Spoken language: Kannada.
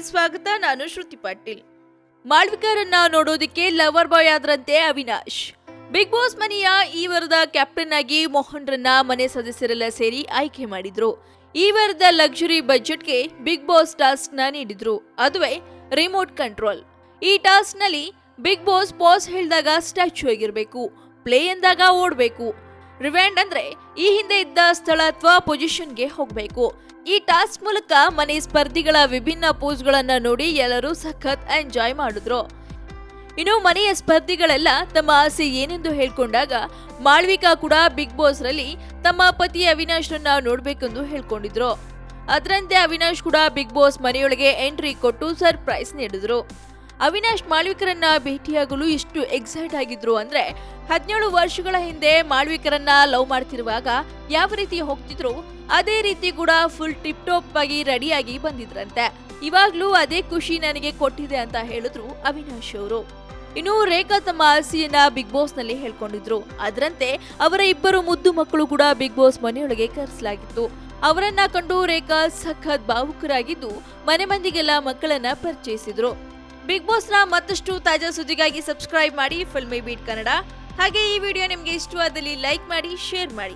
ಸ್ವಾಗತ. ನಾನು ಶ್ರುತಿ ಪಾಟೀಲ್. ಮಾಳ್ವಿಕರನ್ನ ನೋಡೋದಕ್ಕೆ ಲವರ್ ಬಾಯ್ ಆದ್ರಂತೆ ಅವಿನಾಶ್. ಬಿಗ್ ಬಾಸ್ ಮನೆಯ ಈ ವಾರದ ಕ್ಯಾಪ್ಟನ್ ಆಗಿ ಮೋಹನ್ ರನ್ನ ಮನೆ ಸದಸ್ಯರೆಲ್ಲ ಸೇರಿ ಆಯ್ಕೆ ಮಾಡಿದ್ರು. ಈ ವಾರದ ಲಕ್ಸುರಿ ಬಜೆಟ್ಗೆ ಬಿಗ್ ಬಾಸ್ ಟಾಸ್ಕ್ ನ ನೀಡಿದ್ರು, ಅದುವೇ ರಿಮೋಟ್ ಕಂಟ್ರೋಲ್. ಈ ಟಾಸ್ಕ್ ನಲ್ಲಿ ಬಿಗ್ ಬಾಸ್ ಪಾಸ್ ಹೇಳಿದಾಗ ಸ್ಟ್ಯಾಚ್ಯೂ ಆಗಿರ್ಬೇಕು, ಪ್ಲೇ ಎಂದಾಗ ಓಡ್ಬೇಕು, ರಿವ್ಯಾಂಡ್ ಅಂದ್ರೆ ಈ ಹಿಂದೆ ಇದ್ದ ಸ್ಥಳ ಅಥವಾ ಪೊಸಿಷನ್ಗೆ ಹೋಗ್ಬೇಕು. ಈ ಟಾಸ್ಕ್ ಮೂಲಕ ಮನೆ ಸ್ಪರ್ಧಿಗಳ ವಿಭಿನ್ನ ಪೋಸ್ಗಳನ್ನ ನೋಡಿ ಎಲ್ಲರೂ ಸಖತ್ ಎಂಜಾಯ್ ಮಾಡಿದ್ರು. ಇನ್ನು ಮನೆಯ ಸ್ಪರ್ಧಿಗಳೆಲ್ಲ ತಮ್ಮ ಆಸೆ ಏನೆಂದು ಹೇಳ್ಕೊಂಡಾಗ ಮಾಳ್ವಿಕಾ ಕೂಡ ಬಿಗ್ ಬಾಸ್ ರಲ್ಲಿ ತಮ್ಮ ಪತಿ ಅವಿನಾಶ್ ರನ್ನ ನೋಡ್ಬೇಕೆಂದು ಹೇಳ್ಕೊಂಡಿದ್ರು. ಅದರಂತೆ ಅವಿನಾಶ್ ಕೂಡ ಬಿಗ್ ಬಾಸ್ ಮನೆಯೊಳಗೆ ಎಂಟ್ರಿ ಕೊಟ್ಟು ಸರ್ಪ್ರೈಸ್ ನೀಡಿದ್ರು. ಅವಿನಾಶ್ ಮಾಳ್ವಿಕರನ್ನ ಭೇಟಿಯಾಗಲು ಎಷ್ಟು ಎಕ್ಸೈಟ್ ಆಗಿದ್ರು ಅಂದ್ರೆ 17 ವರ್ಷಗಳ ಹಿಂದೆ ಮಾಳ್ವಿಕರನ್ನ ಲವ್ ಮಾಡ್ತಿರುವಾಗ ಯಾವ ರೀತಿ ಹೋಗ್ತಿದ್ರು ಅದೇ ರೀತಿ ಕೂಡ ಫುಲ್ ಟಿಪ್ ಟಾಪ್ ಆಗಿ ರೆಡಿಯಾಗಿ ಬಂದಿದ್ರಂತೆ. ಇವಾಗ್ಲೂ ಅದೇ ಖುಷಿ ನನಗೆ ಕೊಟ್ಟಿದೆ ಅಂತ ಹೇಳಿದ್ರು ಅವಿನಾಶ್ ಅವರು. ಇನ್ನು ರೇಖಾ ತಮ್ಮ ಆಸೆಯನ್ನ ಬಿಗ್ ಬಾಸ್ ನಲ್ಲಿ ಹೇಳ್ಕೊಂಡಿದ್ರು. ಅದರಂತೆ ಅವರ ಇಬ್ಬರು ಮುದ್ದು ಮಕ್ಕಳು ಕೂಡ ಬಿಗ್ ಬಾಸ್ ಮನೆಯೊಳಗೆ ಕರೆಸಲಾಗಿತ್ತು. ಅವರನ್ನ ಕಂಡು ರೇಖಾ ಸಖತ್ ಭಾವುಕರಾಗಿದ್ದು ಮನೆ ಮಂದಿಗೆಲ್ಲ ಮಕ್ಕಳನ್ನ ಪರಿಚಯಿಸಿದ್ರು. ಬಿಗ್ ಬಾಸ್ ನ ಮತ್ತಷ್ಟು ತಾಜಾ ಸುದ್ದಿಗಾಗಿ ಸಬ್ಸ್ಕ್ರೈಬ್ ಮಾಡಿ ಫಿಲ್ಮಿ ಬೀಟ್ ಕನ್ನಡ. ಹಾಗೆ ಈ ವಿಡಿಯೋ ನಿಮ್ಗೆ ಇಷ್ಟವಾದಲ್ಲಿ ಲೈಕ್ ಮಾಡಿ, ಶೇರ್ ಮಾಡಿ.